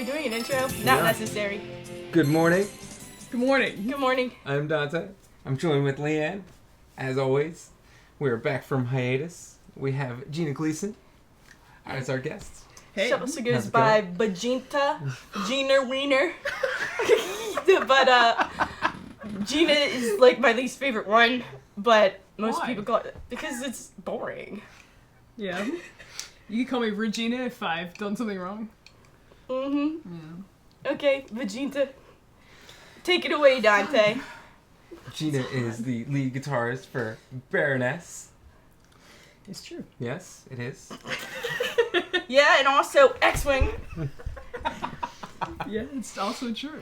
we doing an intro? Not necessary. Good morning. Good morning. Good morning. I'm Dante. I'm joined with Leanne. As always, we're back from hiatus. We have Gina Gleason as our guest. Hey. She also goes by Gina Wiener. But Gina is like my least favorite one, but most people call it because it's boring. Yeah. You can call me Regina if I've done something wrong. Mm-hmm. Yeah. Okay, Vegeta. Take it away, Dante. Gina is the lead guitarist for Baroness. It's true. Yes, it is. Yeah, and also X-Wing. Yeah, it's also true.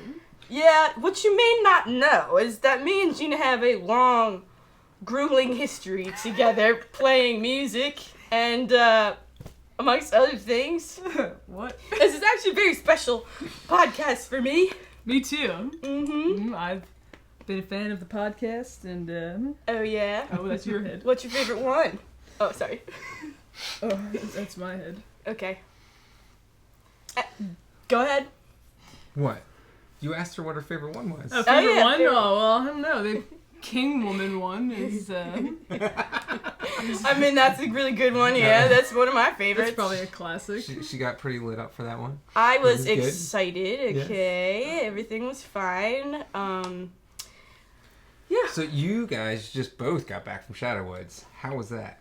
Yeah, what you may not know is that me and Gina have a long, grueling history together playing music and, amongst other things. What? This is actually a very special podcast for me. Me too. Mm-hmm. I've been a fan of the podcast and, Oh, yeah? Oh, that's your head. What's your favorite one? Oh, sorry. Oh, that's my head. Okay. Go ahead. What? You asked her what her favorite one was. Oh, favorite yeah, one? favorite. Oh, well, I don't know. The King Woman one is, I mean, that's a really good one, yeah. That's one of my favorites. That's probably a classic. She got pretty lit up for that one. I was It was good. excited, okay. Yeah. Everything was fine. Yeah. So you guys just both got back from Shadowwoods. How was that?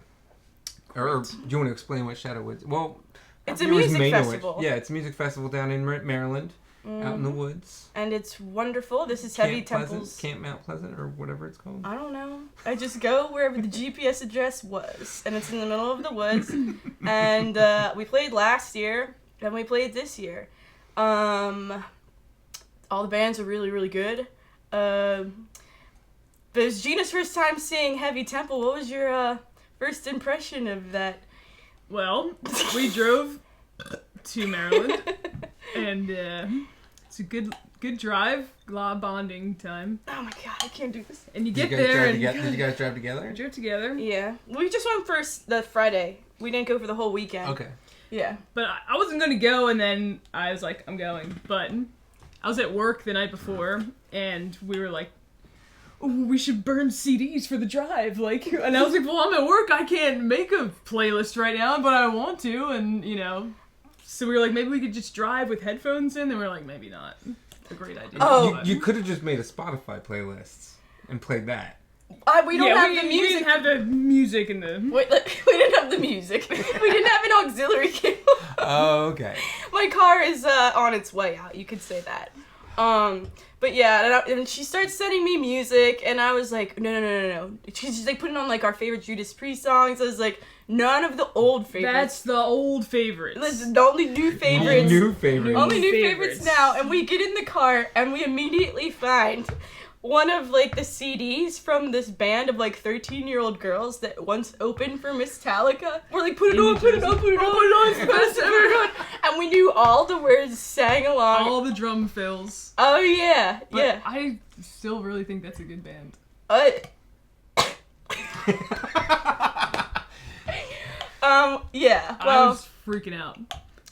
Or do you want to explain what Shadowwoods? Well, It's a viewers music may know it. festival. Yeah, it's a music festival down in Maryland, out in the woods. And it's wonderful. This is Heavy Temple's... Camp Mount Pleasant, or whatever it's called. I don't know. I just go wherever the GPS address was. And it's in the middle of the woods. And we played last year. And we played this year. All the bands are really, really good. But it was Gina's first time seeing Heavy Temple. What was your first impression of that? Well, we drove to Maryland, and it's a good drive, a lot of bonding time. Oh my god, I can't do this. And you get there, and did you guys drive together? we drove together. Yeah. We just went first the Friday. We didn't go for the whole weekend. Okay. Yeah. But I wasn't going to go, and then I was like, I'm going. But I was at work the night before, and we were like, ooh, we should burn CDs for the drive. Like, and I was like, well, I'm at work. I can't make a playlist right now, but I want to. And, you know, so we were like, maybe we could just drive with headphones in. And we were like, maybe not. A great idea. Oh. You could have just made a Spotify playlist and played that. We don't have the music. We didn't have the music in the... Wait, we didn't have the music. We didn't have an auxiliary cable. Oh, okay. My car is on its way out. You could say that. But yeah, and she starts sending me music, and I was like, no. She's like putting on like our favorite Judas Priest songs. I was like, none of the old favorites. That's the old favorites. Listen, the only new favorites. New favorites. Only new favorites now. And we get in the car, and we immediately find one of like the CDs from this band of like 13-year-old girls that once opened for Metallica. We're like, put it on. It's the best ever done. And we knew all the words, sang along. All the drum fills. Oh yeah, But yeah. I still really think that's a good band. Yeah. I Well, was freaking out.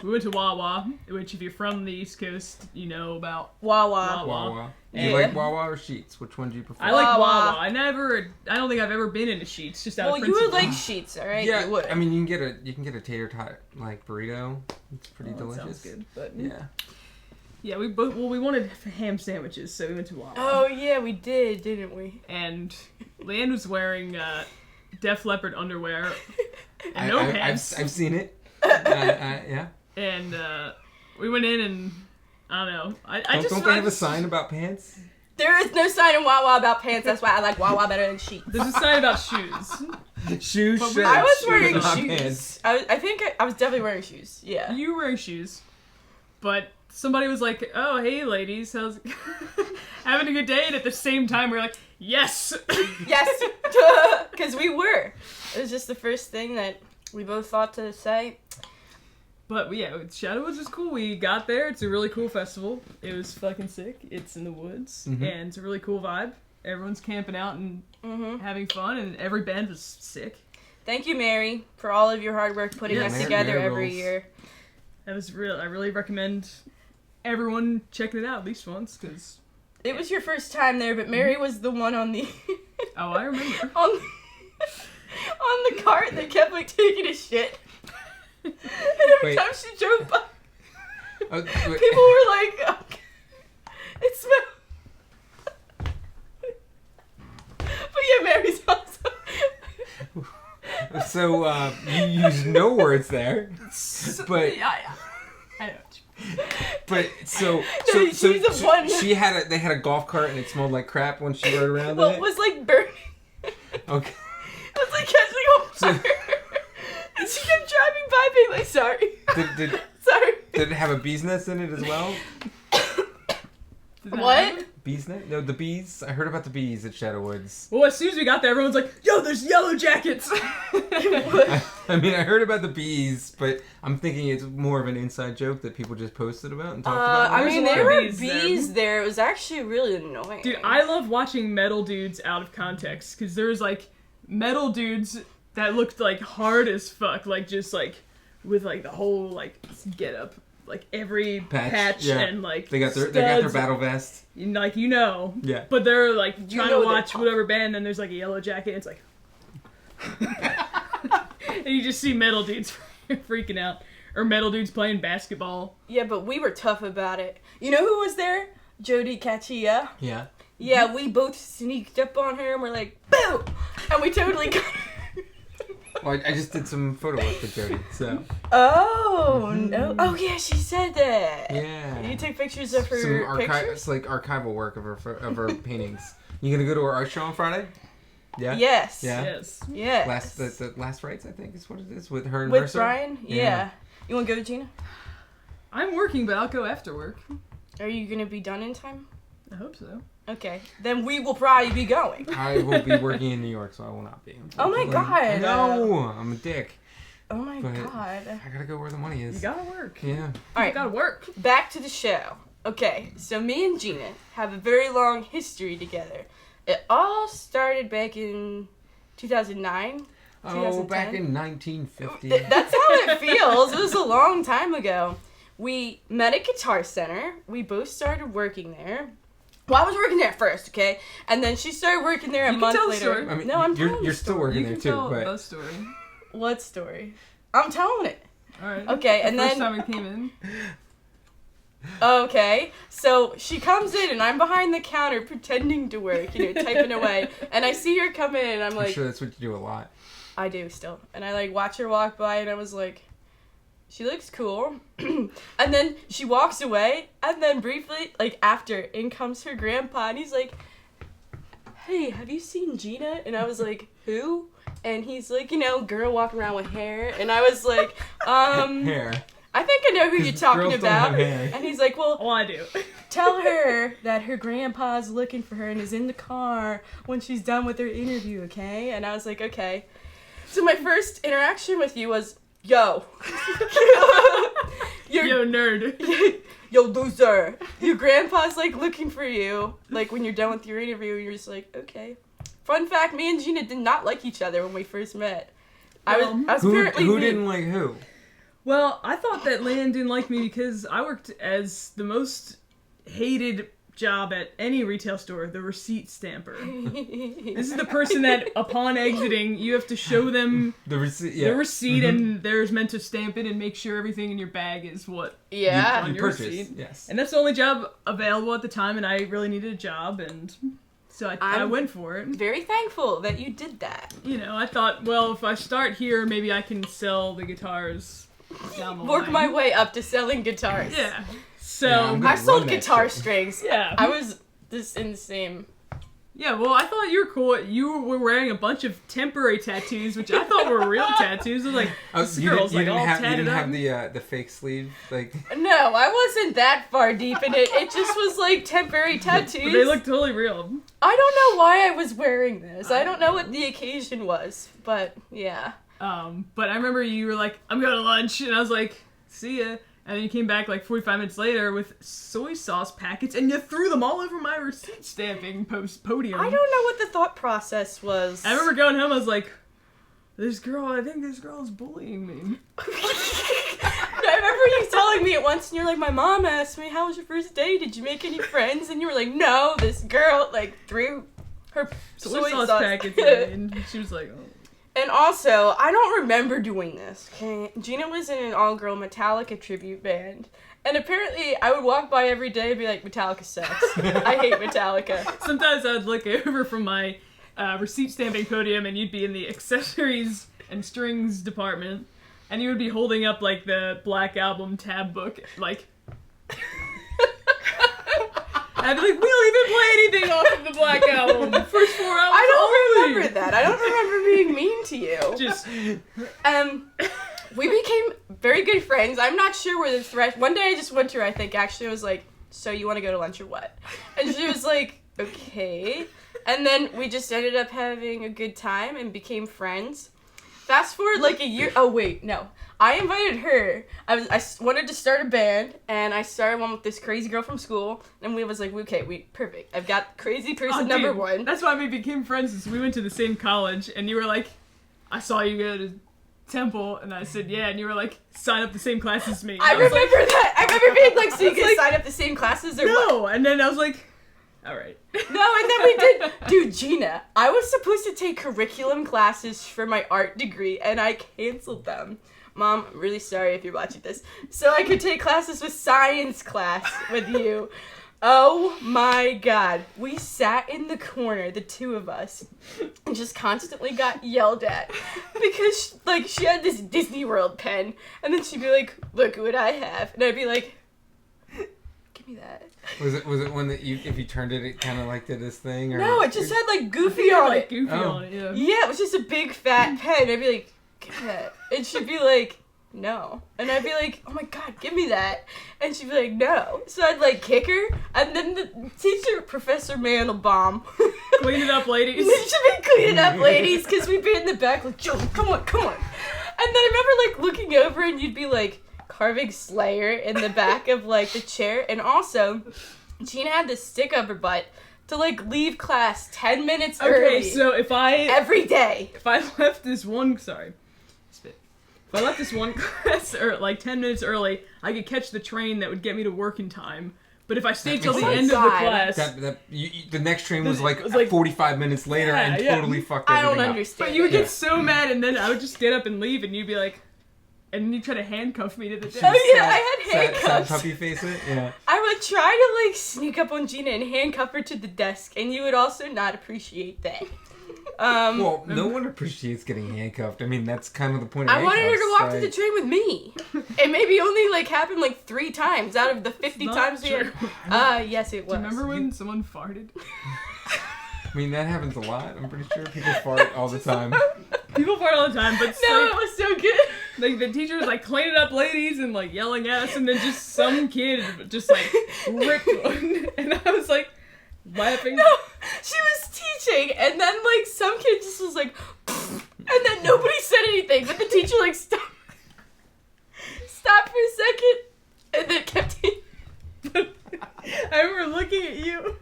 We went to Wawa, which if you're from the East Coast, you know about Wawa. Wawa. Yeah. You like Wawa or Sheets? Which one do you prefer? I like Wawa. Wawa. I don't think I've ever been into Sheets, just out Well, of you principle. would like Sheets, all right? Yeah, You would. I mean, you can get a tater tot like burrito. It's pretty That delicious. sounds good, but Yeah. we wanted ham sandwiches, so we went to Wawa. Oh yeah, we did, didn't we? And Leanne was wearing Def Leppard underwear and no I've pants. I've seen it. Yeah. And we went in and I don't know. I Don't they have a sign about pants? There is no sign in Wawa about pants. That's why I like Wawa better than Sheets. There's a sign about shoes. Shoes, But shirts, I was shoes, wearing not shoes. pants. I think I was definitely wearing shoes. Yeah. You were wearing shoes, but somebody was like, "Oh, hey, ladies, how's having a good day?" And at the same time, we were like, "Yes." Yes, because we were. It was just the first thing that we both thought to say. But yeah, Shadowwoods was cool. We got there. It's a really cool festival. It was fucking sick. It's in the woods, and it's a really cool vibe. Everyone's camping out and having fun, and every band was sick. Thank you, Mary, for all of your hard work putting us together Mary every rules. year. That was real. I really recommend everyone checking it out at least once, because... It was your first time there, but Mary was the one on the... Oh, I remember. on the cart that kept, like, taking a shit. And every time she drove by, people were like, oh, it smells... But yeah, Mary's awesome. So, you used no words there, but... Yeah. I know. But so they had a golf cart and it smelled like crap when she rode around in it. It was like burning. Okay. It was like catching on fire. And she kept driving by being like, sorry. Sorry. Did it have a bee's nest in it as well? What? Bee's nest? No, the bees. I heard about the bees at Shadowwoods. Well, as soon as we got there, everyone's like, yo, there's yellow jackets! I mean, I heard about the bees, but I'm thinking it's more of an inside joke that people just posted about and talked about. I mean, there were bees there. It was actually really annoying. Dude, I love watching metal dudes out of context, because there's, like, metal dudes that looked, like, hard as fuck, like, just, like, with, like, the whole, like, get-up. Like, every patch yeah. and, like, they got their battle vest. And, like, you know. Yeah. But they're, like, trying to watch whatever band, and there's, like, a yellow jacket, and it's like... and you just see metal dudes freaking out. Or metal dudes playing basketball. Yeah, but we were tough about it. You know who was there? Jody Kachia. Yeah. Yeah, we both sneaked up on her, and we're like, boo! And we totally got her. Well, I just did some photo work with Jody, so... Oh, no. Oh, yeah, she said that. Yeah. You took pictures of her pictures? It's like archival work of her paintings. You gonna go to her art show on Friday? Yeah? Yes. Yeah? Yes. Yes. The Last Rites, I think, is what it is, with her and With Mercer? Brian? Yeah. You want to go, Gina? I'm working, but I'll go after work. Are you going to be done in time? I hope so. Okay. Then we will probably be going. I will be working in New York, so I will not be. Oh my god. No, I'm a dick. Oh my But god. I gotta go where the money is. You gotta work. Yeah. Alright. You gotta work. Back to the show. Okay, so me and Gina have a very long history together. It all started back in 2009. Oh, back in 1950. That's how it feels. It was a long time ago. We met at Guitar Center. We both started working there. Well, I was working there first, okay? And then she started working there a month later. Story. I mean, no, I'm telling you're still working there too, but... the story. What story? I'm telling it. Alright. Okay, and First then... time we came in. Okay, so she comes in and I'm behind the counter pretending to work, typing away. And I see her come in and I'm like... I'm sure that's what you do a lot. I do still. And I like watch her walk by and I was like, she looks cool. And then she walks away and then briefly, like after, in comes her grandpa and he's like, hey, have you seen Gina? And I was like, who? And he's like, girl walking around with hair. And I was like, Hair. I think I know who you're talking Girls don't about. have hair. And he's like, well, I do. tell her that her grandpa's looking for her and is in the car when she's done with her interview, okay? And I was like, okay. So my first interaction with you was, yo. Yo, nerd. Yo, loser. Your grandpa's, like, looking for you, like, when you're done with your interview, and you're just like, okay. Fun fact, me and Gina did not like each other when we first met. I was apparently... Who didn't like who? Well, I thought that Leanne didn't like me because I worked as the most hated job at any retail store, the receipt stamper. This is the person that, upon exiting, you have to show them the receipt, and there's meant to stamp it and make sure everything in your bag is what you on your purchased. receipt. Yes. And that's the only job available at the time, and I really needed a job, and so I went for it. Very thankful that you did that. I thought, well, if I start here, maybe I can sell the guitars down the line. Work my way up to selling guitars. Yeah. So I sold guitar strings. Yeah. I was just in the same. Yeah, well, I thought you were cool. You were wearing a bunch of temporary tattoos, which I thought were real tattoos. I was like, this girl's like all tatted up. You didn't have the fake sleeve, like. No, I wasn't that far deep in it. It just was like temporary tattoos. But they look totally real. I don't know why I was wearing this. I don't know what the occasion was, but yeah. But I remember you were like, I'm going to lunch, and I was like, see ya. And then you came back like 45 minutes later with soy sauce packets, and you threw them all over my receipt stamping podium. I don't know what the thought process was. I remember going home, I was like, I think this girl is bullying me. I remember you telling me it once, and you're like, my mom asked me, how was your first day? Did you make any friends? And you were like, no, this girl, like, threw her soy sauce packets in, and she was like, oh. And also, I don't remember doing this, okay? Gina was in an all-girl Metallica tribute band, and apparently I would walk by every day and be like, Metallica sucks. I hate Metallica. Sometimes I would look over from my receipt stamping podium, and you'd be in the accessories and strings department, and you would be holding up, like, the Black Album tab book, like... I'd be like, we don't even play anything off of the Black Album. First 4 hours I don't only. remember that. I don't remember being mean to you. Just... We became very good friends. I'm not sure where the threat... One day I just went to her, I think, actually, I was like, so you want to go to lunch or what? And she was like, okay. And then we just ended up having a good time and became friends. Fast forward like a year... Oh, wait, no. I invited her. I wanted to start a band, and I started one with this crazy girl from school, and we was like, okay, perfect. I've got crazy person number one. That's why we became friends, is we went to the same college, and you were like, I saw you go to Temple, and I said, yeah, and you were like, sign up the same class as me. I remember that. I remember being like, so you can sign up the same classes or what? No, and then I was like, all right. No, and then we did. Dude, Gina, I was supposed to take curriculum classes for my art degree, and I canceled them. Mom, I'm really sorry if you're watching this. So I could take classes with science class with you. Oh my god. We sat in the corner, the two of us, and just constantly got yelled at. Because, like, she had this Disney World pen, and then she'd be like, look what I have. And I'd be like, give me that. Was it one that if you turned it, it kind of like did this thing? Or... No, it just had, like, Goofy on it. Goofy on it, yeah. Yeah, it was just a big fat pen. I'd be like, give me that. And she'd be like, no. And I'd be like, oh my god, give me that. And she'd be like, no. So I'd like kick her, and then the teacher, Professor Mandelbaum, clean it up, ladies. You should be cleaning up, ladies, because we'd be in the back like, Joe, come on. And then I remember like looking over, and you'd be like carving Slayer in the back of like the chair. And also, Gina had this stick up her butt to like leave class 10 minutes early. Okay, so every day. If I left this one If I left this one class like 10 minutes early, I could catch the train that would get me to work in time. But if I stayed till the end of the class... the next train was like 45 minutes later and totally fucked everything up. I don't understand. But you would get so mad, and then I would just get up and leave, and you'd be like... And then you'd try to handcuff me to the desk. Oh yeah, I had handcuffs. Sad puppy face it? Yeah. I would try to like sneak up on Gina and handcuff her to the desk, and you would also not appreciate that. Well, no one appreciates getting handcuffed. I mean, that's kind of the point of handcuffs. I wanted her to walk to the train with me. It maybe only like happened like 3 times out of the 50 times we had. Yes, it was. Do you remember when someone farted? I mean, that happens a lot. I'm pretty sure people fart all the time. People fart all the time, but no, it was so good. Like the teacher was like cleaning up ladies and like yelling at us, and then just some kid just like ripped one, and I was like laughing. No, she was teaching, and then like some kid just was like, and then nobody said anything, but the teacher like stopped for a second, and then kept. I remember looking at you,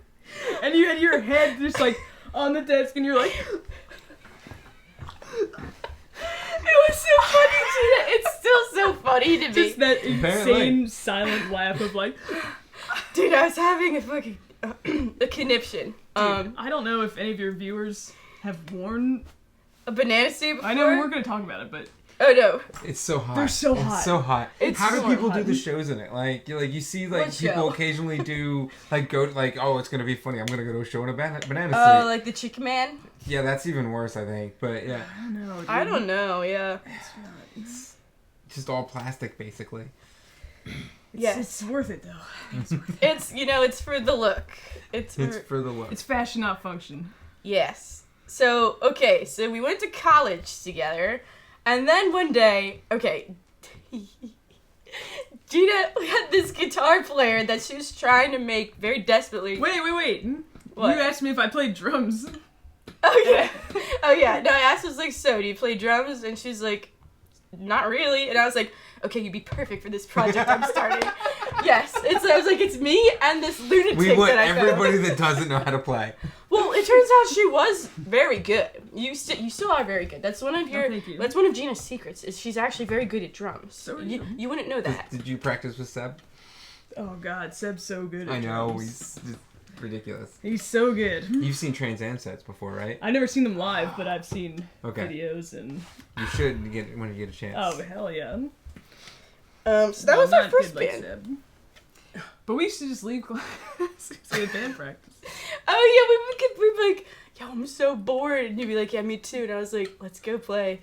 and you had your head just like on the desk, and you're like. It was so funny, Gina. It's still so funny to me. Just that insane silent laugh of like... Dude, I was having a fucking... a conniption. Dude, I don't know if any of your viewers have worn... a banana suit before? I know we're going to talk about it, but... Oh, no. It's so hot. They're so hot. It's so hot. How do people do the shows in it? Like you see, like, what people show? Occasionally do, like, go, like, oh, it's going to be funny. I'm going to go to a show in a banana suit. Oh, like the Chicken Man? Yeah, that's even worse, I think. But, yeah. I don't know, dude. I don't know, yeah. It's just all plastic, basically. Yes. It's worth it, though. It's, it's for the look. It's for the look. It's fashion, not function. Yes. So, okay, so we went to college together, and then one day, okay, Gina had this guitar player that she was trying to make very desperately. Wait. What? You asked me if I played drums. Oh, yeah. No, I asked her, I was like, so, do you play drums? And she's like, not really. And I was like, okay, you'd be perfect for this project I'm starting. Yes. I was like, it's me and this lunatic We want that I everybody found. that doesn't know how to play. Well, it turns out she was very good. You still are very good. That's one of your. thank you. That's one of Gina's secrets. Is she's actually very good at drums. So are you, you. you wouldn't know that. Did you practice with Seb? Oh God, Seb's so good at I know, drums. he's just ridiculous. He's so good. You've seen Trans Am sets before, right? I've never seen them live, but I've seen Okay. videos and. You should when you get a chance. Oh hell yeah! So that Well, was our not first good like band. Seb. But we used to just leave class. We had band practice. Oh yeah, we'd be like, yo, I'm so bored, and you'd be like, yeah, me too. And I was like, let's go play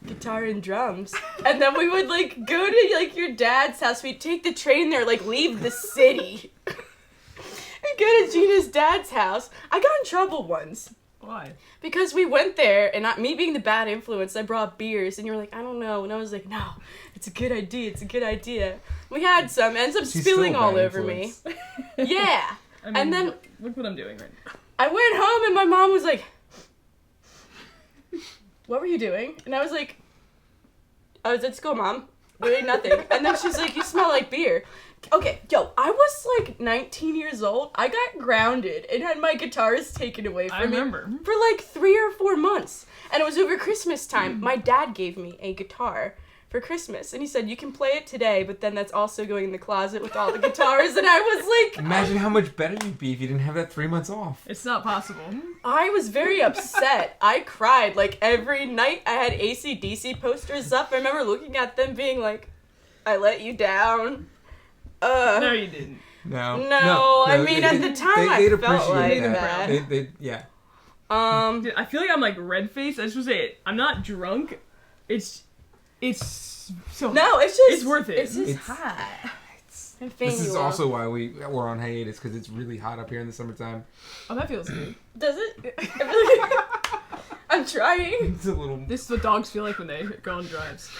guitar and drums. And then we would like go to like your dad's house. We'd take the train there, like leave the city, and go to Gina's dad's house. I got in trouble once. Why? Because we went there, and me being the bad influence, I brought beers, and you were like, I don't know. And I was like, no, it's a good idea, it's a good idea. We had some, ends up She's spilling still a all bad over influence. me. Yeah. I mean, And then look what I'm doing right now. I went home, and my mom was like, what were you doing? And I was like, I was at school, Mom, doing nothing. And then she's like, you smell like beer. Okay, yo, I was like 19 years old. I got grounded and had my guitars taken away from I me remember. for like 3 or 4 months. And it was over Christmas time. My dad gave me a guitar for Christmas. And he said, you can play it today, but then that's also going in the closet with all the guitars. And I was like... Imagine how much better you'd be if you didn't have that 3 months off. It's not possible. I was very upset. I cried. Like, every night I had AC/DC posters up. I remember looking at them being like, I let you down. No, you didn't. No, I mean, at the time, I they'd felt appreciate like that. that. Yeah. Dude, I feel like I'm like red-faced. I just want to say it. I'm not drunk. It's so... No, it's just... It's worth it. It's just It's- hot. I'm This is you also why we're on hiatus, because it's really hot up here in the summertime. Oh, that feels good. Does it? I feel like I'm trying. It's a little... This is what dogs feel like when they go on drives.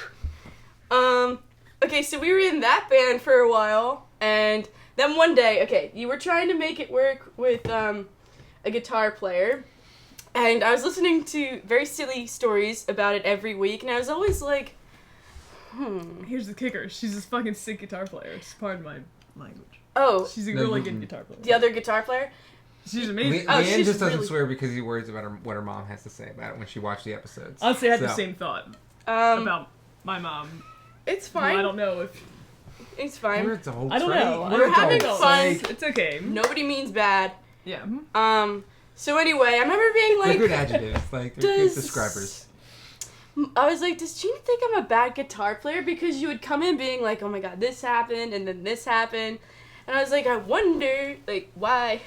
Okay, so we were in that band for a while, and then one day, okay, you were trying to make it work with, a guitar player, and I was listening to very silly stories about it every week, and I was always like, Here's the kicker. She's this fucking sick guitar player. It's part of my language. Oh, She's a No, really you- good guitar player. the other guitar player? She's amazing. Oh, Leanne she's just doesn't really- swear because he worries about what her mom has to say about it when she watched the episodes. Honestly, I had the So- same thought about my mom. It's Well, fine. I don't know if... It's We're fine. adults, I don't right? know. We're having adults. fun. Like, It's okay. Nobody means bad. Yeah. So anyway, I remember being they're like... good adjectives. Like, they're good Does- describers. I was like, does Gina think I'm a bad guitar player? Because you would come in being like, oh my god, this happened, and then this happened. And I was like, I wonder, like, why?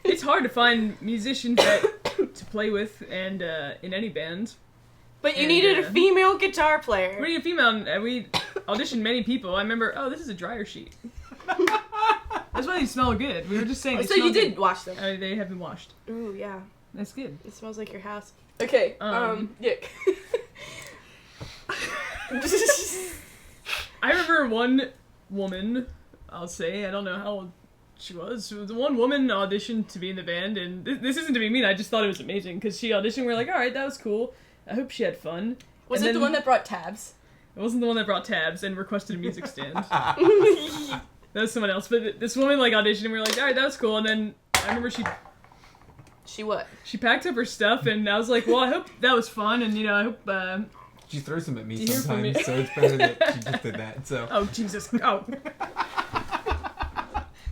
It's hard to find musicians that to play with and in any band. But you And, needed a female guitar player. We need a female, and we auditioned many people. I remember, this is a dryer sheet. That's why they smell good. We were just saying. They So smell you did good. wash them. They have been washed. Ooh, yeah. That's good. It smells like your house. Okay, yeah. I remember one woman, I'll say, I don't know how old she was. The one woman auditioned to be in the band, and this isn't to be mean, I just thought it was amazing, because she auditioned, we were like, alright, that was cool. I hope she had fun. Was And it the then- one that brought tabs? It wasn't the one that brought tabs and requested a music stand. That was someone else, but this woman, like, auditioned, and we were like, alright, that was cool, and then I remember She what? she packed up her stuff, and I was like, well, I hope that was fun, and, I hope, She throws them at me Do you hear from sometimes, me? so it's better that she just did that. So oh, Jesus, oh.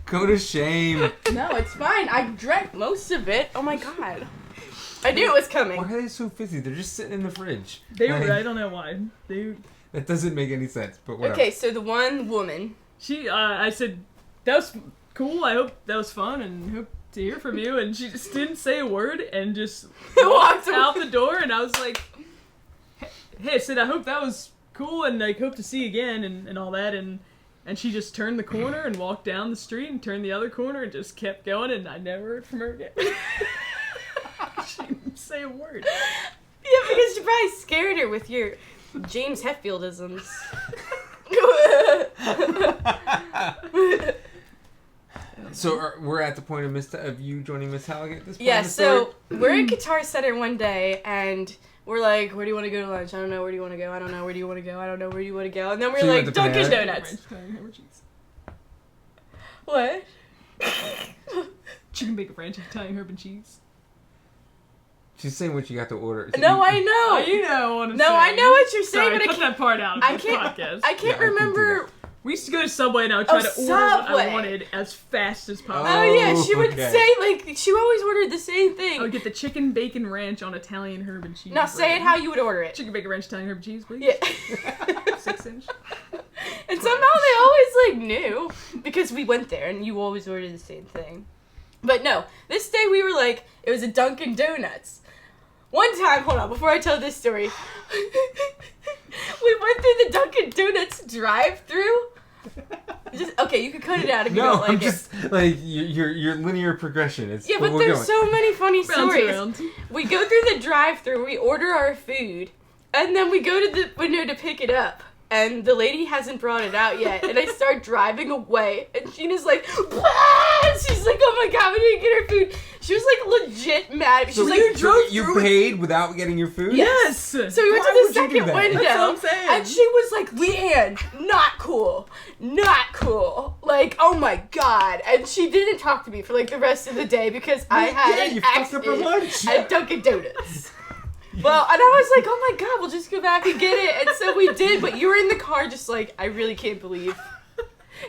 go to shame. No, it's fine. I drank most of it. Oh my god. I knew it was coming. Why are they so fizzy? They're just sitting in the fridge. They were, Like, I don't know why. That doesn't make any sense, but whatever. Okay, so the one woman. I said, that was cool, I hope that was fun, and hope to hear from you, and she just didn't say a word, and just walked out the door, and I was like, hey, I said, I hope that was cool, and like, hope to see you again, and all that, and she just turned the corner, and walked down the street, and turned the other corner, and just kept going, and I never heard from her again. She didn't say a word. Yeah, because you probably scared her with your James Hetfieldisms. So we're at the point of you joining Miss Halligan at this point? Yeah, in the so story? we're at Guitar Center one day, and we're like, where do you want to go to lunch? I don't know. Where do you want to go? I don't know. Where do you want to go? I don't know. Where do you want to go? And then we're So you like, went to Dunkin' Panera? Donuts. What? Chicken bacon ranch, Italian herb and cheese. She's saying what you got to order. No, I know. Oh, you know what I'm No, saying. I know what you're saying, Sorry, but cut that part out of I this can't. podcast. I can't Yeah, I can do remember. We used to go to Subway and I would try to order what Subway. I wanted as fast as possible. Oh yeah, she would okay. say like she always ordered the same I thing. would get the chicken bacon ranch on Italian herb and cheese. Now say it bread. how you would order it. Chicken bacon ranch, Italian herb and cheese, please. Yeah. 6-inch. And somehow they always like knew because we went there and you always ordered the same thing. But no, this day we were like, it was a Dunkin' Donuts. One time, hold on, before I tell this story, we went through the Dunkin' Donuts drive-through. Just okay, you can cut it out if you No, don't like I'm it. just like your linear progression. It's Yeah, but we're there's going. so many funny Round to stories. round. We go through the drive-through, we order our food, and then we go to the window to pick it up. And the lady hasn't brought it out yet. And I start driving away. And Gina's like, "Wah!" And she's like, oh my god, we didn't get her food. She was like legit mad. She's So like, you paid without getting your food? Yes! So we went Why to the would you do second that? window. That's what I'm saying. And she was like, Leanne, not cool. Not cool. Like, oh my god. And she didn't talk to me for like the rest of the day because I had Yeah, an you fucked up her accident lunch. at Dunkin' Donuts. Well, and I was like, oh my god, we'll just go back and get it. And so we did, but you were in the car just like, I really can't believe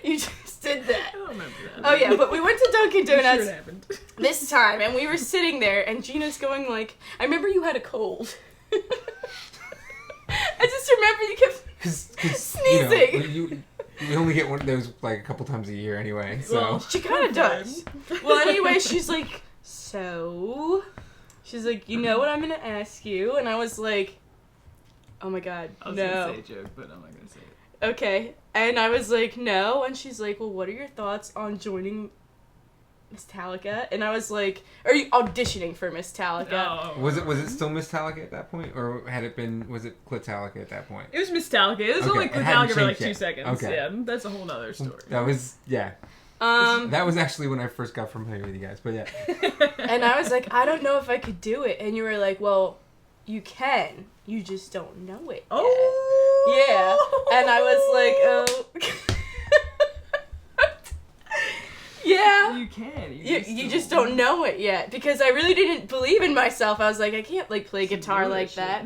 you just did that. I don't remember that. Oh yeah, but we went to Dunkin' I'm sure Donuts it happened. this time, and we were sitting there, and Gina's going like, I remember you had a cold. I just remember you kept sneezing. We only get one of those like a couple times a year anyway. So Well, She kind of does. Well, anyway, she's like, so... She's like, you know what I'm going to ask you? And I was like, oh my god, I was no. gonna say a joke, but I'm not gonna say it. Okay. And I was like, no. And she's like, well, what are your thoughts on joining Miss Metallica? And I was like, are you auditioning for Miss Metallica? Oh. was it still Miss Metallica at that point, or was it Clitalica at that point? It was Miss Metallica. It was Okay, only it hadn't Metallica for like changed 2 yet. seconds. Okay. Yeah, that's a whole nother story. That was that was actually when I first got familiar with you guys. But yeah, And I was like, I don't know if I could do it. And you were like, well, you can. You just don't know it. Oh. Yeah. And I was like, oh. Yeah. You can. You just don't know it yet. Because I really didn't believe in myself. I was like, I can't, like, play guitar like that.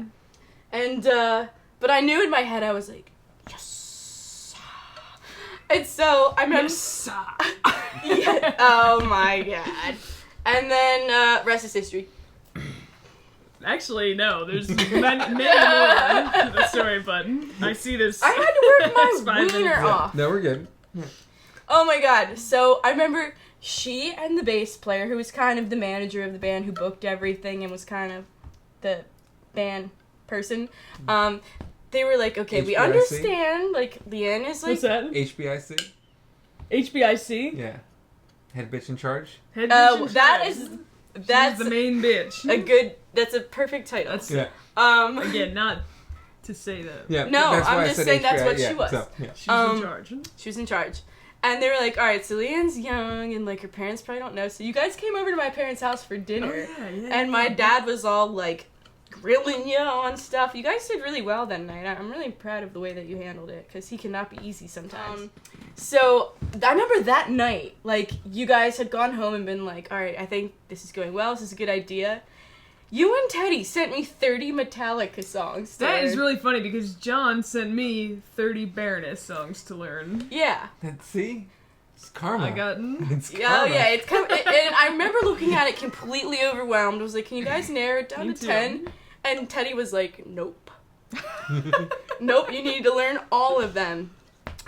And, but I knew in my head, I was like, yes. And so, I remember... Yeah. Oh my god. And then, rest is history. Actually, no. There's many more to the story, but I see this. I had to work It's my 5 wiener minutes. off. no, we're good. Oh my god. So I remember she and the bass player, who was kind of the manager of the band, who booked everything and was kind of the band person, they were like, okay, we HBIC? understand, like, Leanne is like... What's that? HBIC. HBIC? Yeah. Head bitch in charge. Head bitch in that charge. is... She's That's the main bitch. that's a perfect title. That's Yeah. again not to say that. Yeah. No, that's I'm why I just said saying that's HBI, what yeah, she was. So, yeah. She's in charge. She was in charge. And they were like, alright, so Leanne's young, and, like, her parents probably don't know, so you guys came over to my parents' house for dinner. Oh, yeah. And my dad was all, like, grilling you on stuff. You guys did really well that night. I'm really proud of the way that you handled it, because he cannot be easy sometimes. So, I remember that night, like, you guys had gone home and been like, alright, I think this is going well, this is a good idea. You and Teddy sent me 30 Metallica songs to That is learn. really funny because John sent me 30 Baroness songs to learn. Yeah. See? It's karma. I got It's Oh karma. yeah, it's and I remember looking at it completely overwhelmed. I was like, "Can you guys narrow it down Me to too. 10?" And Teddy was like, "Nope, nope. You need to learn all of them."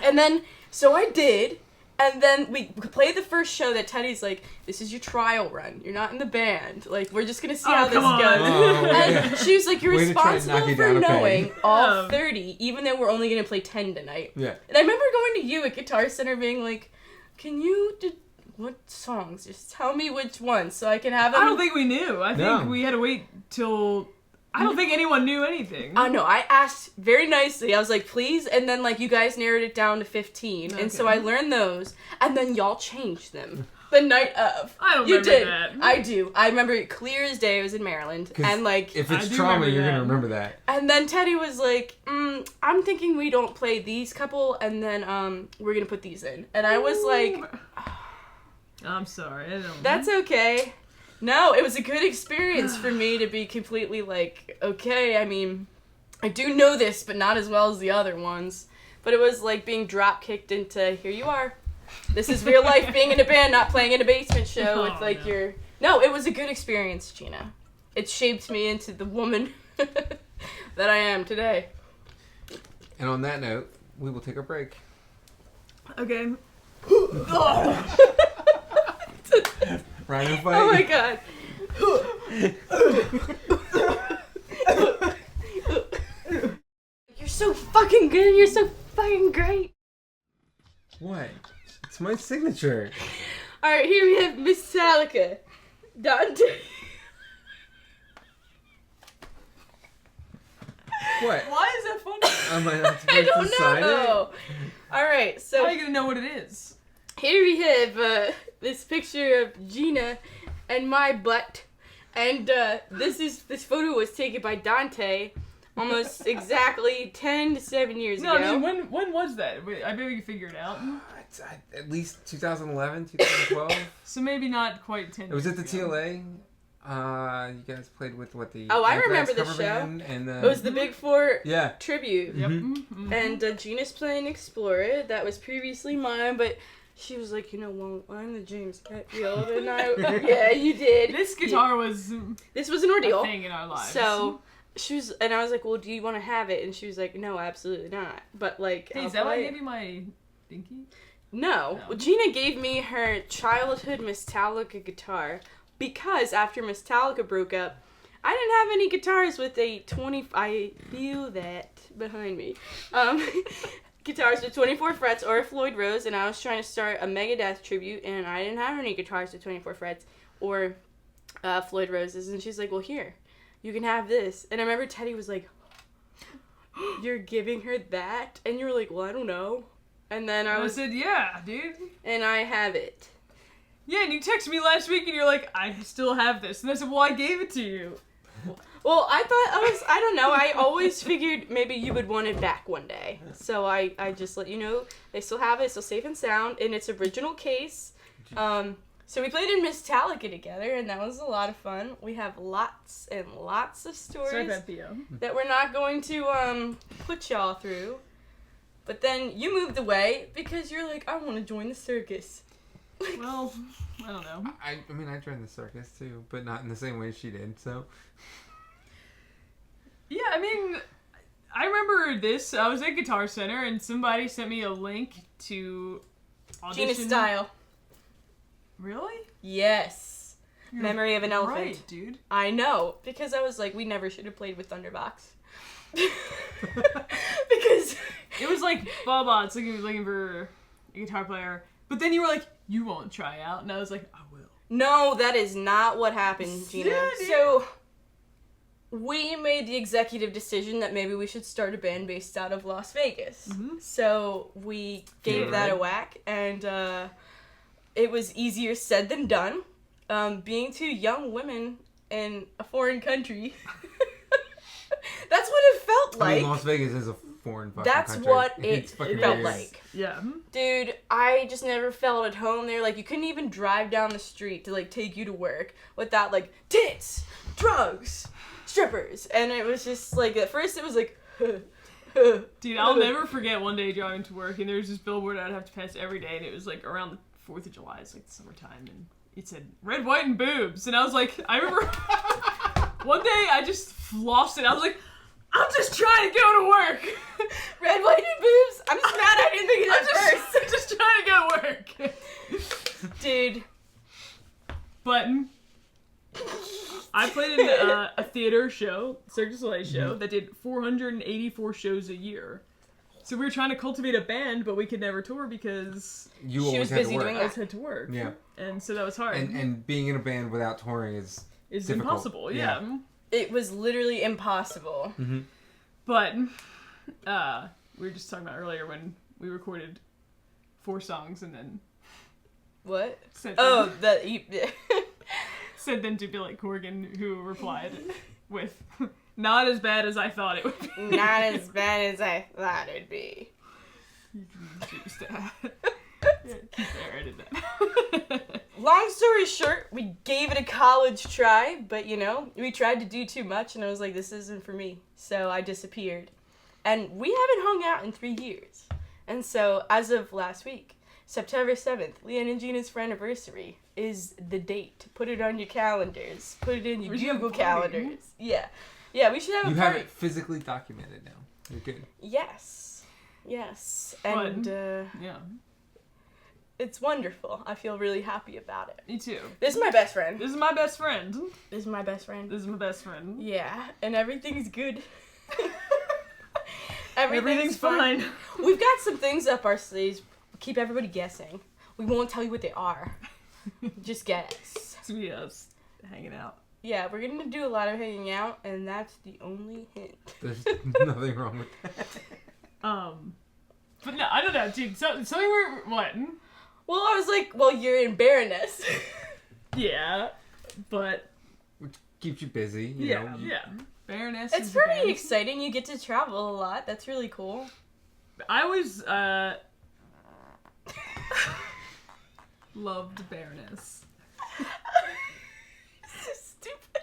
And then, so I did. And then we played the first show that Teddy's like, this is your trial run. You're not in the band. Like, we're just going to see how this come on. goes. Oh, And yeah. she was like, you're Way to try and knock responsible you for down a peg. knowing all Yeah. 30, even though we're only going to play 10 tonight. Yeah. And I remember going to you at Guitar Center being like, can you do what songs? Just tell me which ones so I can have them. I don't think we knew. I think No. we had to wait till. I don't think anyone knew anything. I know. I asked very nicely. I was like, please. And then, like, you guys narrowed it down to 15. And so Okay. I learned those. And then y'all changed them. The night of. I don't You remember did. that. I do. I remember it clear as day. It was in Maryland. And like, if I it's do trauma, remember you're that. gonna remember that. and then Teddy was like, I'm thinking we don't play these couple, and then we're gonna put these in. And I was like, I'm sorry. I don't. that's okay. No, it was a good experience for me to be completely like, okay, I mean, I do know this, but not as well as the other ones. But it was like being drop kicked into, here you are. This is real life being in a band, not playing in a basement show with like your... No, it was a good experience, Gina. It shaped me into the woman that I am today. And on that note, we will take a break. Okay. Ryan and fight. Oh my god. You're so fucking good and you're so fucking great. What? It's my signature. Alright, here we have Metallica. Dante. What? Why is that funny? Am I not I supposed to don't sign know. Alright, so How are you gonna know what it is? here we have this picture of Gina and my butt. And this photo was taken by Dante almost exactly 10 to 7 years No, ago. I mean, when was that? Wait, I bet we can figure it out. It's, at least 2011, 2012. So maybe not quite 10 It was at the years ago. TLA. You guys played with the Oh, I Anthrax remember the cover show. band and It was the Big Four yeah. tribute. Yep. Mhm. Mhm. And Gina's playing Explorer. That was previously mine, but she was like, well, I'm the James Hetfield, and I, yeah, you did. This guitar was This was an a ordeal. thing in our lives. So she was, and I was like, well, do you want to have it? And she was like, no, absolutely not. But like, Hey, I'll is that why I play gave it. you my dinky? No. No. Well, Gina gave me her childhood Metallica guitar because after Metallica broke up, I didn't have any guitars with a 20... I feel that behind me. Guitars with 24 frets or a Floyd Rose, and I was trying to start a Megadeth tribute, and I didn't have any guitars with 24 frets or Floyd Roses, and she's like, well, here, you can have this. And I remember Teddy was like, you're giving her that? And you were like, well, I don't know. And then I said, yeah, dude. and I have it. Yeah, and you texted me last week and you're like, I still have this. And I said, well, I gave it to you. Well, I thought I don't know, I always figured maybe you would want it back one day. So I just let you know they still have it, still safe and sound, in its original case. So we played in Metallica together, and that was a lot of fun. We have lots and lots of stories Sorry about Theo. that we're not going to put y'all through. But then you moved away because you're like, I want to join the circus. Well, I don't know. I mean, I joined the circus too, but not in the same way she did. So Yeah, I mean, I remember this. I was at Guitar Center and somebody sent me a link to audition. Gina Style. Really? Yes. You're Memory of an Elephant. Right, dude. I know, because I was like, we never should have played with Thunderbox. Because It was like, Baba, it's looking for a guitar player. But then you were like, you won't try out. And I was like, I will. no, that is not what happened, Gina. Yeah, dude. So we made the executive decision that maybe we should start a band based out of Las Vegas. Mhm. So we gave that a whack, and it was easier said than done. Being two young women in a foreign country. That's what it felt I like. mean, Las Vegas is a foreign fucking That's country. what It's it fucking felt weird. like. Yeah. Dude, I just never felt at home there. Like, you couldn't even drive down the street to, like, take you to work without, like, tits, drugs, strippers. And it was just, like, at first it was like, Dude, I'll never forget one day driving to work and there was this billboard I'd have to pass every day and it was like around the 4th of July, it's like summertime, and it said red, white, and boobs. And I was like, I remember one day I just flossed it. I was like, I'm just trying to go to work. red, white, and boobs. I'm just mad I didn't think of that first. I'm just trying to go to work. Dude. But I played in a theater show, Cirque du Soleil show, that did 484 shows a year. So we were trying to cultivate a band, but we could never tour because You She always was had busy to work. doing I always had to work. Yeah. And so that was hard. And being in a band without touring is It's difficult. impossible, yeah. It was literally impossible. Mm-hmm. But we were just talking about earlier when we recorded 4 songs and then What? Sent Oh, them, that. sent them to Billy Corgan, who replied with, "Not as bad as I thought it would be." Not as bad as I thought it'd be. You can choose to keep that, edit that. Long story short, we gave it a college try, but we tried to do too much, and I was like, this isn't for me. So I disappeared. And we haven't hung out in 3 years. And so, as of last week, September 7th, Leanne and Gina's anniversary is the date. Put it on your calendars. Put it in your Google calendars. Yeah. Yeah, we should have a You party. have it physically documented now. You're good. Yes. Yes. And, Yeah. it's wonderful. I feel really happy about it. Me too. This is my best friend. This is my best friend. This is my best friend. This is my best friend. Yeah, and everything's good. Everything's fine. We've got some things up our sleeves. Keep everybody guessing. We won't tell you what they are. Just guess. It's me, us hanging out. Yeah, we're gonna do a lot of hanging out, and that's the only hint. There's nothing wrong with that. But no, I don't know, dude. Something we're what? Well, I was like, well, you're in Baroness. Yeah, but Which keeps you busy, you yeah, know. yeah. Baroness. It's is the pretty band. exciting. You get to travel a lot. That's really cool. I always loved Baroness. So stupid.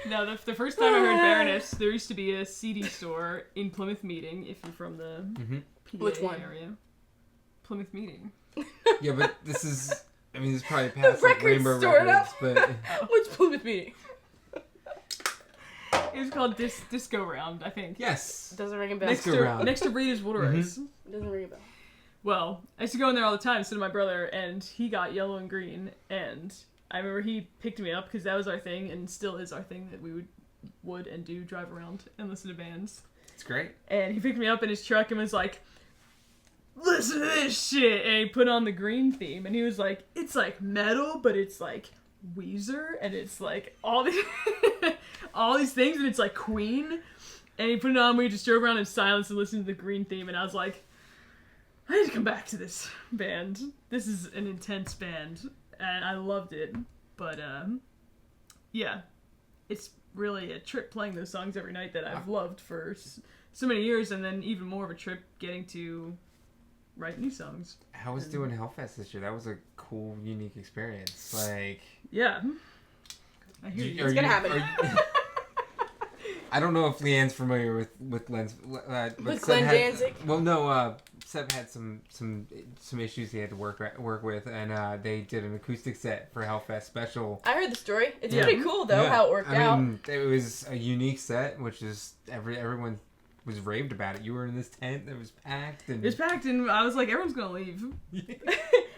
No, the first time I heard Baroness, there used to be a CD store in Plymouth Meeting, if you're from the PA Which one? area. Plymouth Meeting. Yeah, but this is, I mean, this is probably past like record Rainbow store Records, but Which Plymouth meeting? It was called Disco Round, I think. yes. Doesn't ring a bell. Disco Round. Next to Rita's Waterways. Doesn't ring a bell. Well, I used to go in there all the time, so did my brother, and he got yellow and green, and I remember he picked me up because that was our thing, and still is our thing, that we would and do drive around and listen to bands. It's great. And he picked me up in his truck and was like, listen to this shit, and he put on the Green theme, and he was like, it's like metal, but it's like Weezer, and it's like all these all these things, and it's like Queen, and he put it on. We just drove around in silence and listened to the Green theme, and I was like, I need to come back to this band. This is an intense band, and I loved it. But yeah, it's really a trip playing those songs every night that I've loved for so many years, and then even more of a trip getting to write new songs. How was doing Hellfest this year? That was a cool, unique experience. Like, Yeah, I hear you. It's gonna happen. I don't know if Leanne's familiar with Glenn's. But With Seb Glenn had, Danzig? Well, no. Seb had some issues he had to work with, and they did an acoustic set for Hellfest special. I heard the story. It's Yeah. pretty cool though how it worked I out. mean, it was a unique set, which is everyone was raved about it. You were in this tent that was packed, and It was packed, and I was like, everyone's gonna leave.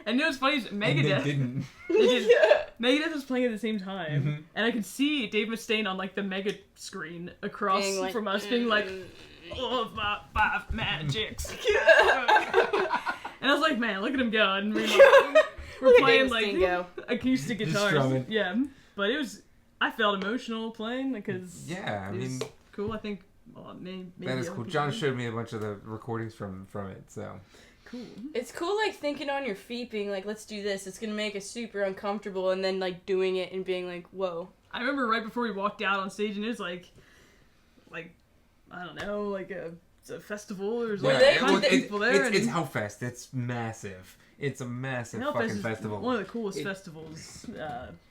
And you know what's funny is and Megadeth. they didn't. They did. Yeah. Megadeth was playing at the same time, Mhm. and I could see Dave Mustaine on like the Mega screen across Being like, from us, being like, "Oh, five magics," and I was like, "Man, look at him go!" And we're Look at playing Dave like Mustaine go. acoustic Just guitars. strumming. Yeah, but it was. I felt emotional playing because Yeah, I it was mean, cool. I think maybe that is other cool. people John did. showed me a bunch of the recordings from it, so. Cool. It's cool, like, thinking on your feet, being like, let's do this. It's gonna make us super uncomfortable, and then, like, doing it and being like, whoa. I remember right before we walked out on stage, and it was like I don't know, like it's a festival. There's like they- tons of it- people there. It's and Hellfest. It's massive. It's a massive Hellfest fucking is festival. one of the coolest It- festivals.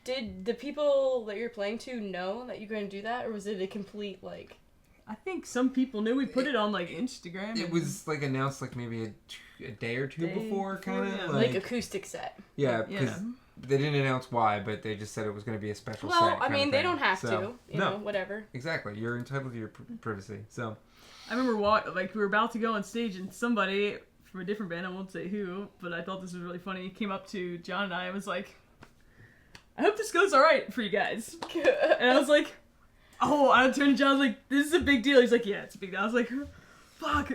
Did the people that you're playing to know that you're gonna do that, or was it a complete, like... I think some people knew. We put it on like Instagram. It and- was like announced like maybe a day or two Day before, before, kind yeah. of Like, acoustic set. yeah, because Yeah. they didn't announce why, but they just said it was going to be a special set. Well, I kind mean, of they thing. don't have So, to. You no, know, whatever. exactly. You're entitled to your privacy. So I remember like we were about to go on stage, and somebody from a different band, I won't say who, but I thought this was really funny, came up to John and I and was like, "I hope this goes all right for you guys." And I was like, "Oh," I turned to John, I was like, "This is a big deal." He's like, "Yeah, it's a big deal." I was like, "Fuck."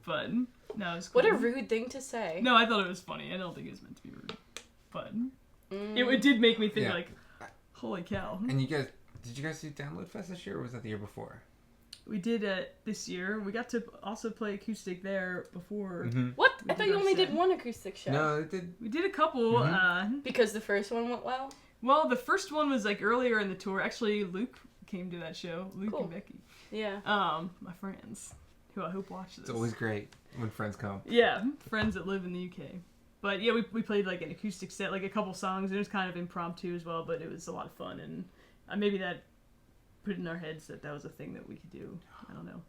But no, it was cool. What a rude thing to say. No, I thought it was funny. I don't think it was meant to be rude, but it did make me think Yeah. like, "Holy cow!" and did you guys do Download Fest this year, or was that the year before? we did it this year. We got to also play acoustic there before. What? We I thought did you our only set. did one acoustic show. No, it did. We did a couple. Because the first one went well? Well, the first one was like earlier in the tour. Actually, Luke came to that show. Luke Cool. and Becky. Yeah. My friends, who I hope watch this. It's always great when friends come. Yeah, friends that live in the UK. But yeah, we played like an acoustic set, like a couple songs, and it was kind of impromptu as well, but it was a lot of fun, and maybe that put it in our heads that was a thing that we could do. I don't know.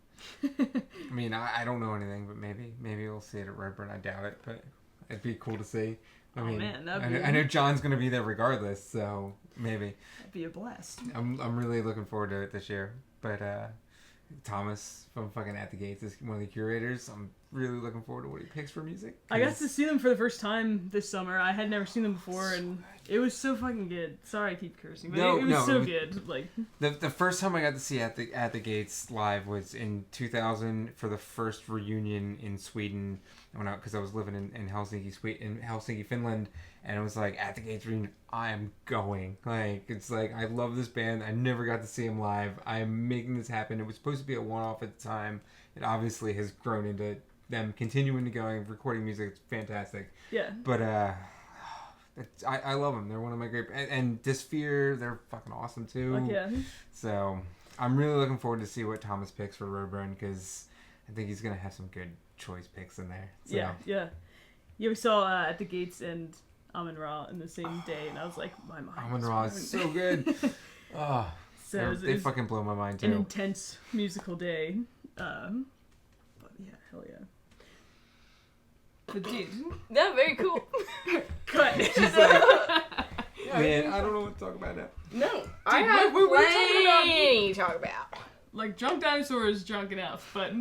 I mean, I don't know anything, but maybe we'll see it at Redburn. I doubt it, but it'd be cool to see. I mean, man, I know John's gonna be there regardless, so maybe. That'd be a blast. I'm really looking forward to it this year. But Thomas from fucking At the Gates is one of the curators. I'm really looking forward to what he picks for music. I got to see them for the first time this summer. I had never seen them before, and it was so fucking good. Sorry, I keep cursing, but it was so good. Like the first time I got to see At the Gates live was in 2000 for the first reunion in Sweden. I went out because I was living in Helsinki, Finland, and it was like At the Gates reunion. I am going. Like it's like I love this band. I never got to see them live. I am making this happen. It was supposed to be a one-off at the time. It obviously has grown into them continuing to going, recording music. It's fantastic. yeah, But I love them. They're one of my great and Dysphere. They're fucking awesome too. like yeah. So I'm really looking forward to see what Thomas picks for Roadburn because I think he's gonna have some good choice picks in there. So. Yeah. We saw At the Gates and Amon Ra in the same day, and I was like, my mind. Amon Ra is so good. Oh, So it they was fucking blow my mind an too. intense musical day. But yeah, hell yeah. But dude, Yeah, very cool. cut. She's like, man, I don't know what to talk about now. No, I have we're talking about- plenty to talk about. Like, Drunk Dinosaur is drunk enough, but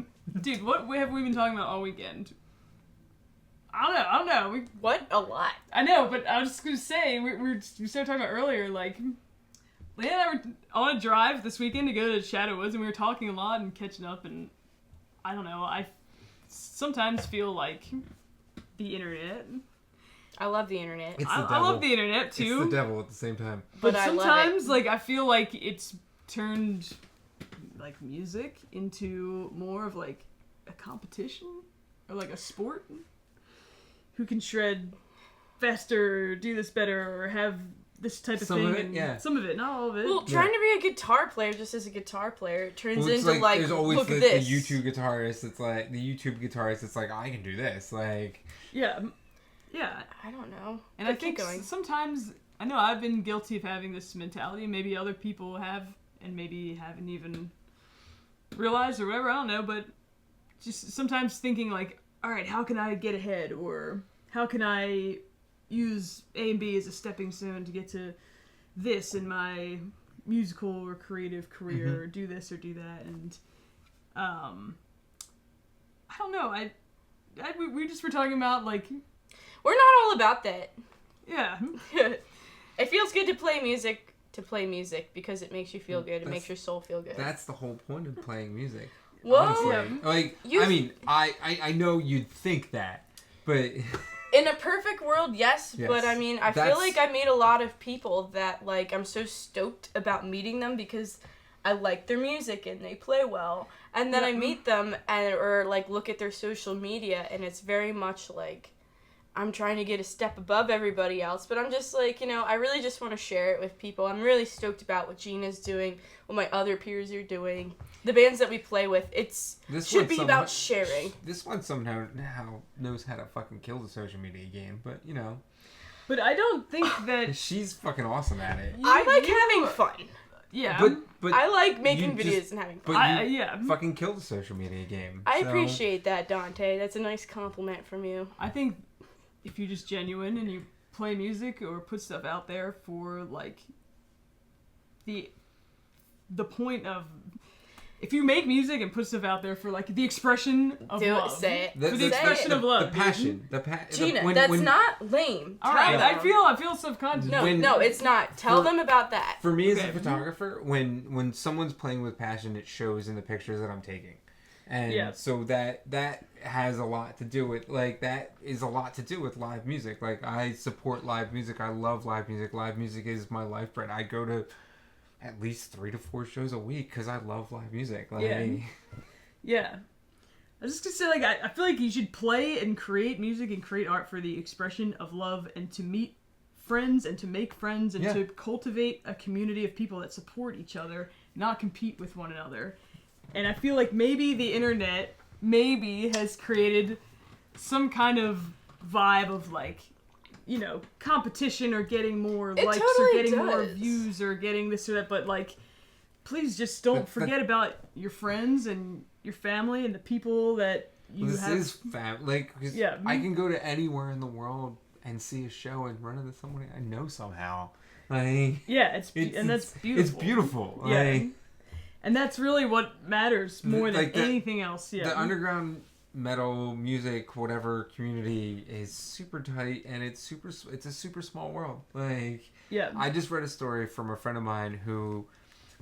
dude, what have we been talking about all weekend? I don't know. What? A lot. I know, but I was just gonna say we started talking about earlier. Like, Leanne and I were on a drive this weekend to go to Shadow Woods, and we were talking a lot and catching up. And I don't know. I sometimes feel like the internet. I love the internet. It's the I devil. love the internet too. It's the devil at the same time. But I love it. sometimes, like, I feel like it's turned, like, music into more of, like, a competition or, like, a sport. Who can shred faster, or do this better, or have this type of Some thing. of it, and yeah. Some of it, not all of it. Well, trying to be a guitar player just as a guitar player turns Well, it's into like there's always look the at this. YouTube guitarist. It's like I can do this. Like yeah. I don't know. And But I think keep going. sometimes, I know I've been guilty of having this mentality, maybe other people have, and maybe haven't even realized or whatever, I don't know, but just sometimes thinking like, all right, how can I get ahead? Or how can I use A and B as a stepping stone to get to this in my musical or creative career, or do this or do that? And I don't know. We just were talking about like, We're not all about that. yeah, It feels good to play music because it makes you feel good. It That's- makes your soul feel good. that's the whole point of playing music. Whoa. Honestly. Like You- I mean, I know you'd think that, but In a perfect world, yes, Yes. but I mean, I feel That's- like I meet a lot of people that, like, I'm so stoked about meeting them because I like their music and they play well. And then I meet them or, like, look at their social media and it's very much like I'm trying to get a step above everybody else. But I'm just like, I really just want to share it with people. I'm really stoked about what Gina's doing, what my other peers are doing, the bands that we play with. This should one be somehow- about sharing. this one somehow knows how to fucking kill the social media game. But but I don't think that. she's fucking awesome at it. I like having fun. Yeah, But I like making you videos just- and having fun. but you yeah. fucking kill the social media game. I so- appreciate that, Dante. That's a nice compliment from you. I think if you're just genuine and you play music or put stuff out there for like the point of, if you make music and put stuff out there for like the expression of Do love, it. Say it. For the expression it. of love, the passion, Gina, when- that's when- not lame. All Tell right, them. I feel subconscious. No, when- no, it's not. Tell for- them about that. For me as a Okay. photographer, when someone's playing with passion, it shows in the pictures that I'm taking. And Yeah. so that has a lot to do with, like, that is a lot to do with live music. Like, I support live music. I love live music. Live music is my life bread. I go to at least 3 to 4 shows a week because I love live music. Like, Yeah. I was just gonna say, like, I feel like you should play and create music and create art for the expression of love and to meet friends and to make friends and to cultivate a community of people that support each other, not compete with one another. And I feel like maybe the internet has created some kind of vibe of, like, you know, competition or getting more likes or getting more views or getting this or that, but, like, please just don't forget about your friends and your family and the people that you have. This is like, I can go to anywhere in the world and see a show and run into someone I know somehow. Like, that's beautiful. It's beautiful. Yeah. Like, and that's really what matters more than anything else. Yeah. The underground metal music, whatever community is super tight, and it's a super small world. Like, I just read a story from a friend of mine who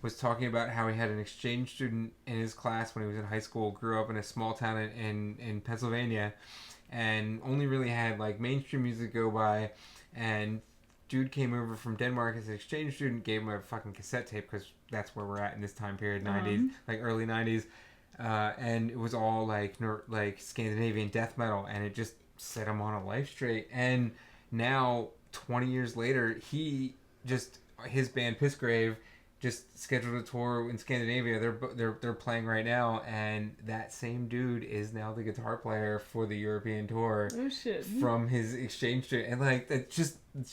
was talking about how he had an exchange student in his class when he was in high school, grew up in a small town in Pennsylvania, and only really had, like, mainstream music go by, and dude came over from Denmark as an exchange student, gave him a fucking cassette tape, because that's where we're at in this time period, 90s, like early 90s, and it was all like Scandinavian death metal, and it just set him on a life straight. And now 20 years later, his band Pissgrave just scheduled a tour in Scandinavia. They're playing right now, and that same dude is now the guitar player for the European tour. Oh shit! From his exchange student, and like it's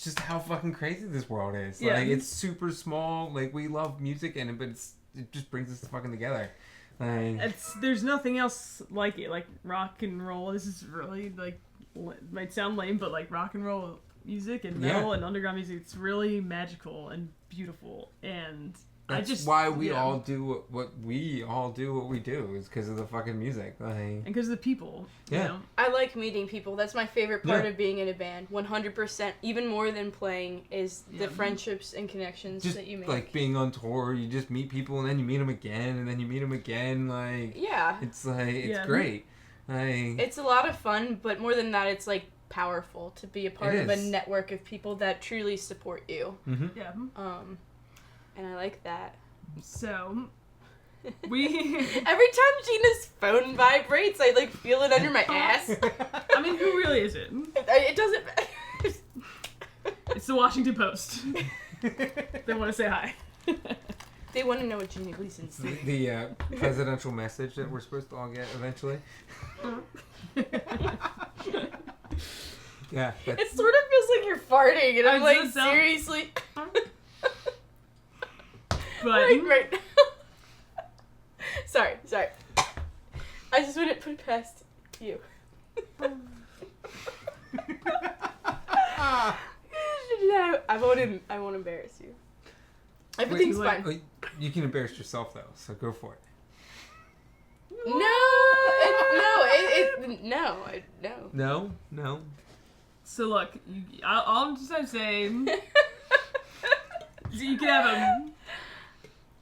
just how fucking crazy this world is. Yeah. Like, it's super small. Like, we love music, but it just brings us fucking together. Like, there's nothing else like it. Like, rock and roll. This is really, like, might sound lame, but like rock and roll music and metal and underground music, it's really magical and beautiful, and that's why we all do what we do is because of the fucking music, like, and because of the people. Yeah, you know? I like meeting people. That's my favorite part of being in a band. 100%, even more than playing, is the friendships and connections that you make. Like, being on tour, you just meet people, and then you meet them again, and then you meet them again. Like, it's like it's great. Like, it's a lot of fun, but more than that, it's like powerful to be a part of a network of people that truly support you. Mm-hmm. And I like that. So every time Gina's phone vibrates, I like feel it under my ass. I mean, who really is it? It doesn't matter. It's the Washington Post. They want to say hi. They want to know what Gina Gleason's doing. The presidential message that we're supposed to all get eventually. Yeah. It sort of feels like you're farting, and I'm like, seriously? But right now. Sorry. I just wouldn't put it past you. I won't embarrass you. Everything's fine. You can embarrass yourself though, so go for it. No. So look, I'll just say, so you can have them.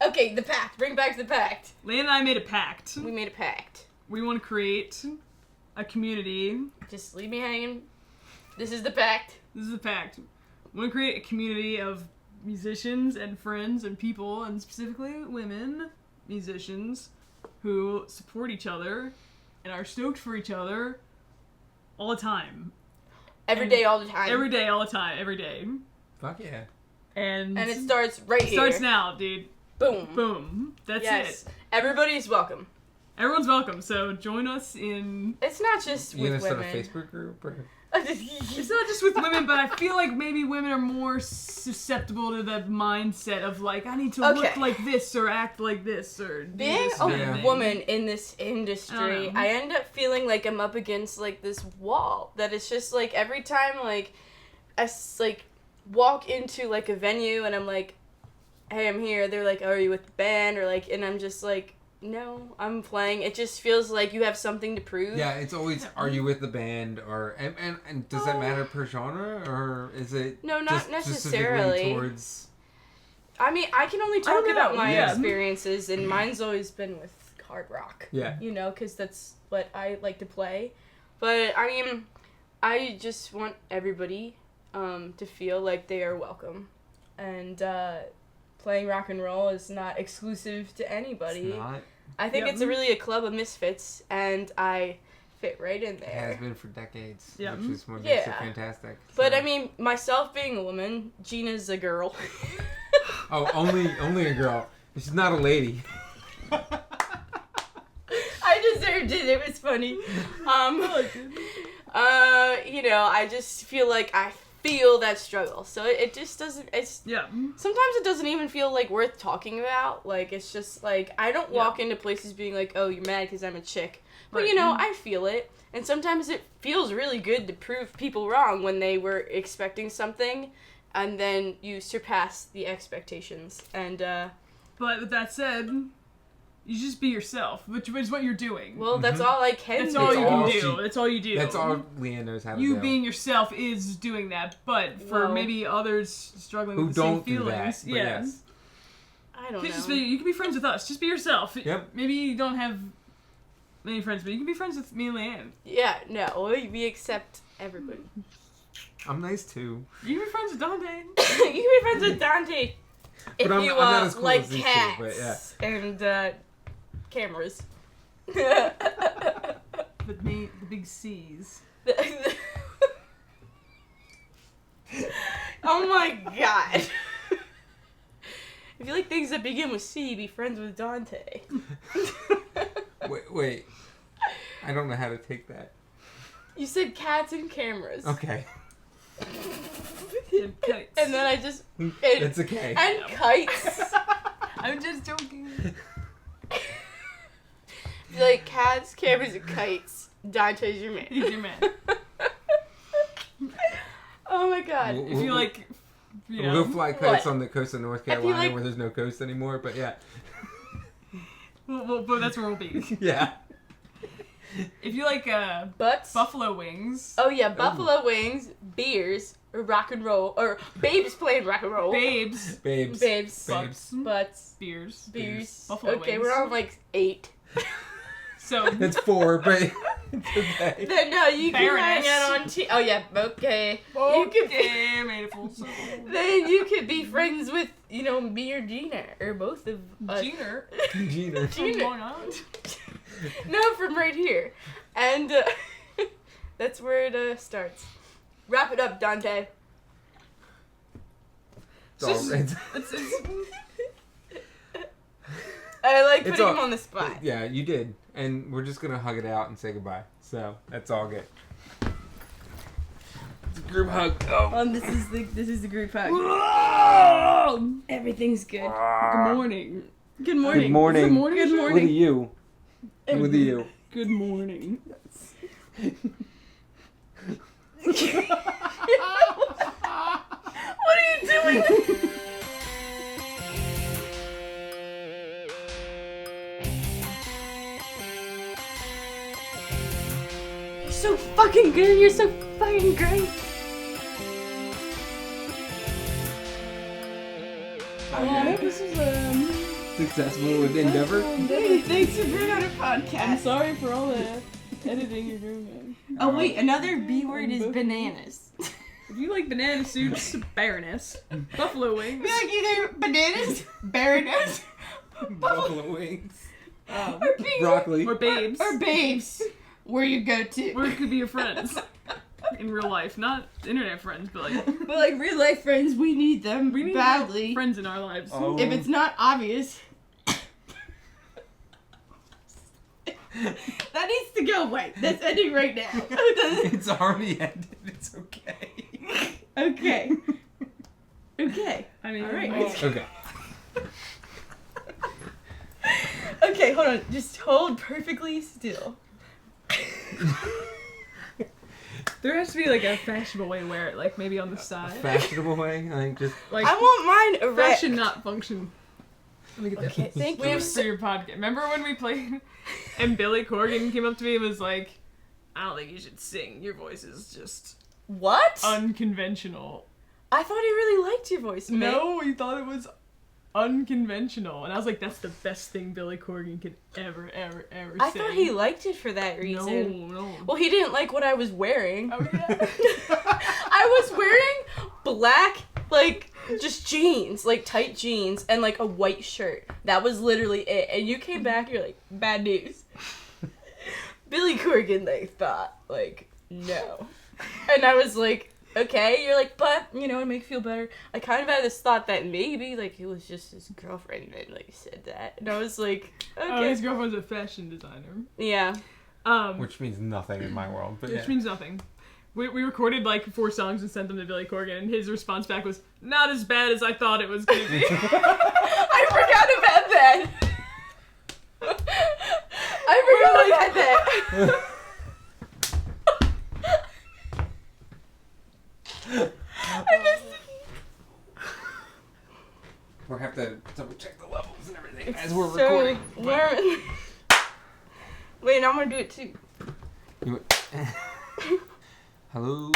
Okay, the pact. Bring back the pact. Leanne and I made a pact. We made a pact. We want to create a community. Just leave me hanging. This is the pact. We want to create a community of musicians and friends and people, and specifically women musicians, who support each other and are stoked for each other all the time. Every day, all the time. Every day, all the time. Every day. Fuck yeah. And it starts right here. Starts now, dude. Boom. That's it. Everybody's welcome. Everyone's welcome, so join us in... It's not just with women. You gonna start a Facebook group? Or... It's not just with women, but I feel like maybe women are more susceptible to the mindset of, like, I need to look like this or act like this or do being this a woman in this industry, I end up feeling like I'm up against, like, this wall that it's just, like, every time, like, I, like, walk into, like, a venue and I'm like, hey, I'm here, they're like, oh, are you with the band? Or, like, and I'm just like, no, I'm playing. It just feels like you have something to prove. Yeah, it's always, are you with the band? Or and does that matter per genre? Or is it no, not just necessarily towards... I mean, I can only talk about my experiences, and mine's always been with hard rock. Yeah. You know, because that's what I like to play. But, I mean, I just want everybody to feel like they are welcome. And playing rock and roll is not exclusive to anybody. It's not. I think it's really a club of misfits, and I fit right in It there. has been for decades, Yeah. which is what makes it Yeah. fantastic. But so. I mean, myself being a woman, Gina's a girl. Oh, only a girl. She's not a lady. I deserved it. It was funny. I just feel like I feel that struggle. So it just doesn't. It's sometimes it doesn't even feel like worth talking about. Like it's just like I don't walk into places being like, oh, you're mad because I'm a chick. But Right. I feel it, and sometimes it feels really good to prove people wrong when they were expecting something, and then you surpass the expectations. And But with that said, you just be yourself, which is what you're doing. well, that's all I can That's do. all you can all do. she- That's all you do. That's all Leanne knows how to do. You being yourself is doing that, but for Well, maybe others struggling who with the same don't do feelings, that. But yes. I don't You know. you can be friends with us. Just be yourself. Yep. Maybe you don't have many friends, but you can be friends with me and Leanne. Yeah, no, we accept everybody. I'm nice too. You can be friends with Dante. You can be friends with Dante if I'm you not as cool like as these two, cats but yeah. and cameras. With me, the big C's. Oh my god. If you like things that begin with C, be friends with Dante. Wait. I don't know how to take that. You said cats and cameras. Okay. And kites. And then I just... It's okay. And kites. I'm just joking. You like cats, cameras, and kites. Dante's your man. He's your man. Oh my god. If you like, you We'll know. go fly kites What? on the coast of North If you Carolina like- where there's no coast anymore, but yeah. Well, but that's where we'll be. Yeah. If you like Butts. buffalo wings, Oh yeah, buffalo wings, beers, or rock and roll, or babes playing rock and roll. babes, Babes. Babes. butts, Butts. beers. Beers. Buffalo Okay, wings. we're on like 8. So It's 4, but it's okay. Then no, you can Baroness. hang out on oh yeah, okay. You could okay, made a full circle. then you could be friends with, me or Gina, or both of us. Gina, Gina. what's Gina. going on? No, from right here. And that's where it starts. Wrap it up, Dante. It's all, it's, It's I like It's putting all- him on the spot. yeah, you did. And we're just going to hug it out and say goodbye. So, that's all good. It's a group hug. Oh. This is the group hug. Whoa! Everything's good. Good morning. Good morning. Good morning. Good morning. Good Sean? morning. With a U. With a U. Good morning. What are you doing? You're so fucking good. You're so fucking great. This is Successful with endeavor. Hey, thanks for being on a I'm podcast. sorry for all the editing you're doing. Man. Oh wait, another B word is bananas. If you like banana suits, Baroness, buffalo wings, We like either bananas, baroness, Buffalo wings. or B Broccoli. or babes, or babes. Where you go to? or it could be your friends in real life, not internet friends, but like But like real life friends, we need them we need badly. friends in our lives. Oh. If it's not obvious, that needs to go away. That's ending right now. It's already ended. It's okay. Okay. Okay. I mean, All right. Okay. Okay, hold on. Just hold perfectly still. There has to be like a fashionable way to wear it, like maybe on the side, Fashionable way. I think just. like I want mine erect. fashion, not function. Let me get that. Okay, thank We you. have for your podcast. Remember when we played and Billy Corgan came up to me and was like, I don't think you should sing. Your voice is just What? unconventional. I thought he really liked your voice, Mick. No, he thought it was unconventional. And I was like, that's the best thing Billy Corgan could ever I say. thought he liked it for that reason. No. Well, he didn't like what I was wearing. Oh, yeah. I was wearing black, like, just jeans, like tight jeans, and like a white shirt. That was literally it. And you came back, you're like, bad news. Billy Corgan, they thought, like, no. And I was like, okay. You're like, but, you know, to make you feel better, I kind of had this thought that maybe, like, it was just his girlfriend that, like, said that. And I was like, okay. Oh, his girlfriend's a fashion designer. Yeah. Which means nothing in my world, but Which means nothing. We recorded, like, 4 songs and sent them to Billy Corgan, and his response back was, not as bad as I thought it was going to be. I forgot about that. I forgot about that. I just... We'll have to double check the levels and everything as we're so recording. Wait, now I'm gonna do it too. Hello.